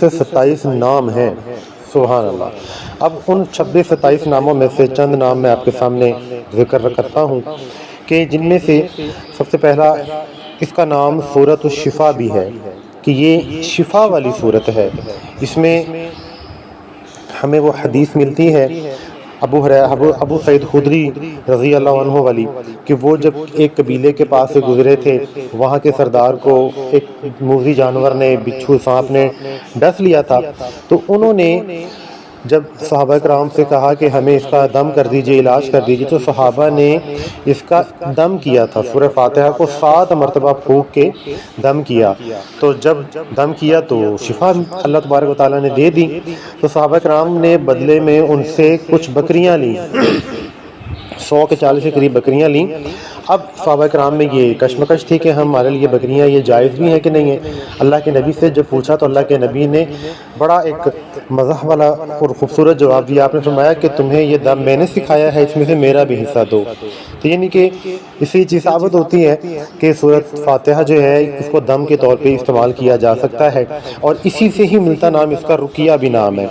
27 نام ہیں، سبحان اللہ۔ اب ان 26-27 ناموں میں سے چند نام میں آپ کے سامنے ذکر کرتا ہوں کہ جن میں سے سب سے پہلا اس کا نام سورۃ الشفا بھی ہے کہ یہ شفا والی صورت ہے۔ اس میں ہمیں وہ حدیث ملتی ہے ابو سعید خدری رضی اللہ عنہ والی کہ وہ جب ایک قبیلے کے پاس سے گزرے تھے، وہاں کے سردار کو ایک موذی جانور نے، بچھو سانپ نے ڈس لیا تھا، تو انہوں نے جب صحابہ کرام سے کہا کہ ہمیں اس کا دم کر دیجئے، علاج کر دیجئے، تو صحابہ نے اس کا دم کیا تھا، سورہ فاتحہ کو 7 مرتبہ پھونک کے دم کیا۔ تو جب دم کیا تو شفا اللہ تبارک و تعالیٰ نے دے دی۔ تو صحابہ کرام نے بدلے میں ان سے کچھ بکریاں لیں، 100 کے 40 کے قریب بکریاں لیں۔ اب صحابہ کرام میں یہ کشمکش تھی کہ ہمارے لیے بکریاں یہ جائز بھی ہیں کہ نہیں ہیں۔ اللہ کے نبی سے جب پوچھا تو اللہ کے نبی نے بڑا ایک مزاح والا اور خوبصورت جواب دیا۔ آپ نے فرمایا کہ تمہیں یہ دم میں نے سکھایا ہے، اس میں سے میرا بھی حصہ دو۔ تو یعنی کہ اسی چیز ثابت ہوتی ہے کہ سورۃ فاتحہ جو ہے اس کو دم کے طور پہ استعمال کیا جا سکتا ہے، اور اسی سے ہی ملتا نام اس کا رقیہ بھی نام ہے۔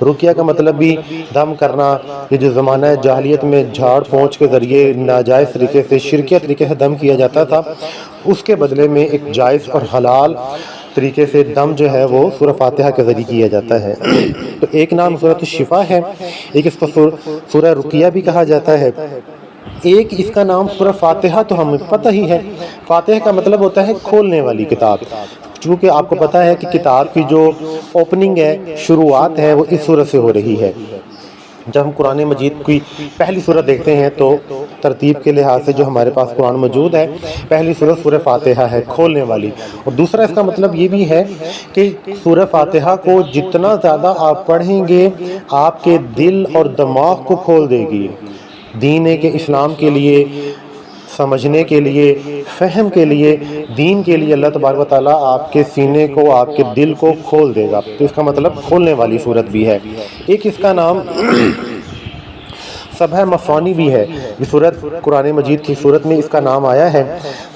رقیہ کا مطلب بھی دم کرنا، یہ جو زمانہ جاہلیت میں جھاڑ پونچھ کے ذریعے ناجائز طریقے سے، شرکیہ طریقے سے دم کیا جاتا تھا، اس کے بدلے میں ایک جائز اور حلال طریقے سے دم جو ہے وہ سورہ فاتحہ کے ذریعے کیا جاتا ہے۔ تو ایک نام سورۃ الشفا ہے، ایک اس کو سورہ رقیہ بھی کہا جاتا ہے، ایک اس کا نام سورہ فاتحہ تو ہمیں پتہ ہی ہے۔ فاتحہ کا مطلب ہوتا ہے کھولنے والی کتاب، چونکہ آپ کو پتہ ہے کہ کتاب کی جو اوپننگ ہے، شروعات ہے، وہ اس سورت سے ہو رہی ہے۔ جب ہم قرآن مجید کی پہلی سورت دیکھتے ہیں تو ترتیب کے لحاظ سے جو ہمارے پاس قرآن موجود ہے، پہلی سورت سورہ فاتحہ ہے، کھولنے والی۔ اور دوسرا اس کا مطلب یہ بھی ہے کہ سورہ فاتحہ کو جتنا زیادہ آپ پڑھیں گے، آپ کے دل اور دماغ کو کھول دے گی، دین کے اسلام کے لیے، سمجھنے کے لیے، فہم کے لیے، دین کے لیے اللہ تبارک و تعالیٰ آپ کے سینے کو، آپ کے دل کو کھول دے گا۔ تو اس کا مطلب کھولنے والی صورت بھی ہے۔ ایک اس کا نام سبع مثانی بھی ہے، یہ صورت قرآن مجید کی صورت میں اس کا نام آیا ہے۔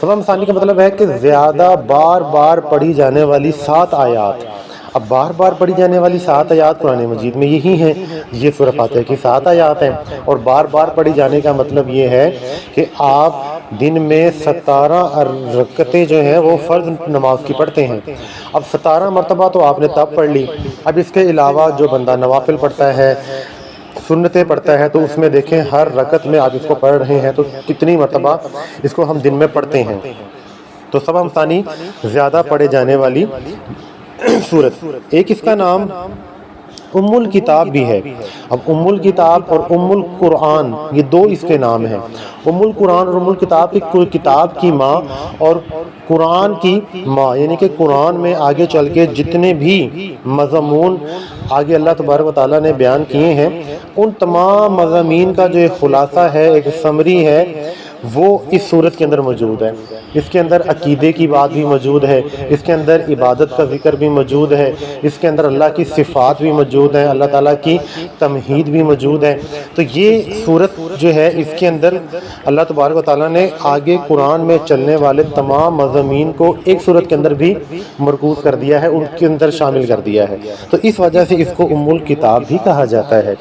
سبع مثانی کا مطلب ہے کہ زیادہ بار بار پڑھی جانے والی 7 آیات۔ اب بار بار پڑھی جانے والی 7 آیات قرآن مجید میں یہی ہیں، یہ سورہ فاتحہ کی 7 آیات ہیں، اور بار بار پڑھی جانے کا مطلب یہ ہے کہ آپ دن میں 17 رکعتیں جو ہیں وہ فرض نماز کی پڑھتے ہیں۔ اب 17 مرتبہ تو آپ نے تب پڑھ لی، اب اس کے علاوہ جو بندہ نوافل پڑھتا ہے، سنتیں پڑھتا ہے، تو اس میں دیکھیں ہر رکعت میں آپ اس کو پڑھ رہے ہیں تو کتنی مرتبہ اس کو ہم دن میں پڑھتے ہیں۔ تو سبع مثانی زیادہ پڑھے جانے والی سورت۔ ایک اس کا نام ام الکتاب بھی ہے۔ اب ام الکتاب اور ام القرآن یہ دو اس کے نام ہیں۔ ام القرآن اور ام الکتاب کی کوئی کتاب کی ماں اور قرآن کی ماں، یعنی کہ قرآن میں آگے چل کے جتنے بھی مضمون آگے اللہ تبارک و تعالیٰ نے بیان کیے ہیں، ان تمام مضامین کا جو ایک خلاصہ ہے، ایک سمری ہے، وہ اس صورت کے اندر موجود ہے۔ اس کے اندر عقیدے کی بات بھی موجود ہے، اس کے اندر عبادت کا ذکر بھی موجود ہے، اس کے اندر اللہ کی صفات بھی موجود ہیں، اللہ تعالیٰ کی تمہید بھی موجود ہے۔ تو یہ صورت جو ہے اس کے اندر اللہ تبارک و تعالیٰ نے آگے قرآن میں چلنے والے تمام مضامین کو ایک صورت کے اندر بھی مرکوز کر دیا ہے، ان کے اندر شامل کر دیا ہے۔ تو اس وجہ سے اس کو ام الکتاب بھی کہا جاتا ہے۔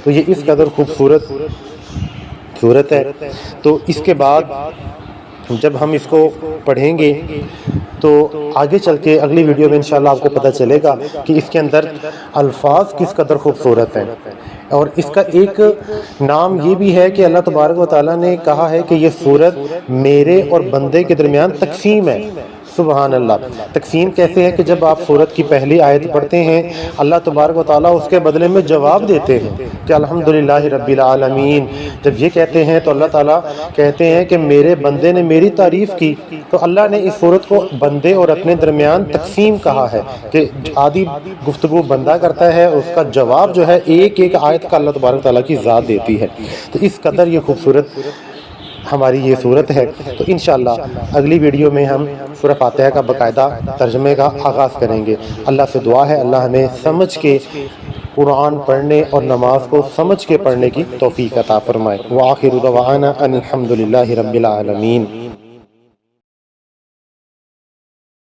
تو یہ اس قدر خوبصورت صورت ہے۔ تو اس کے بعد جب ہم اس کو پڑھیں گے تو آگے چل کے اگلی ویڈیو میں انشاءاللہ آپ کو پتہ چلے گا کہ اس کے اندر الفاظ کس قدر خوبصورت ہیں۔ اور اس کا ایک نام یہ بھی ہے کہ اللہ تبارک و تعالیٰ نے کہا ہے کہ یہ صورت میرے اور بندے کے درمیان تقسیم ہے۔ سبحان اللہ۔ تقسیم کیسے ہے کہ جب آپ سورت کی پہلی آیت پڑھتے ہیں، اللہ تبارک و تعالیٰ اس کے بدلے میں جواب دیتے ہیں کہ الحمدللہ رب العالمین۔ جب یہ کہتے ہیں تو اللہ تعالیٰ کہتے ہیں کہ میرے بندے نے میری تعریف کی۔ تو اللہ نے اس سورت کو بندے اور اپنے درمیان تقسیم کہا ہے کہ آدھی گفتگو بندہ کرتا ہے، اس کا جواب جو ہے ایک ایک آیت کا اللہ تبارک و تعالیٰ کی ذات دیتی ہے۔ تو اس قدر یہ خوبصورت ہماری یہ صورت ہے۔ تو انشاءاللہ اگلی ویڈیو میں ہم سورہ فاتحہ کا باقاعدہ ترجمے کا آغاز کریں گے۔ اللہ سے دعا ہے اللہ ہمیں سمجھ کے قرآن پڑھنے اور نماز کو سمجھ کے پڑھنے کی توفیق عطا فرمائے۔ وآخر دعوانا ان الحمدللہ رب العالمین۔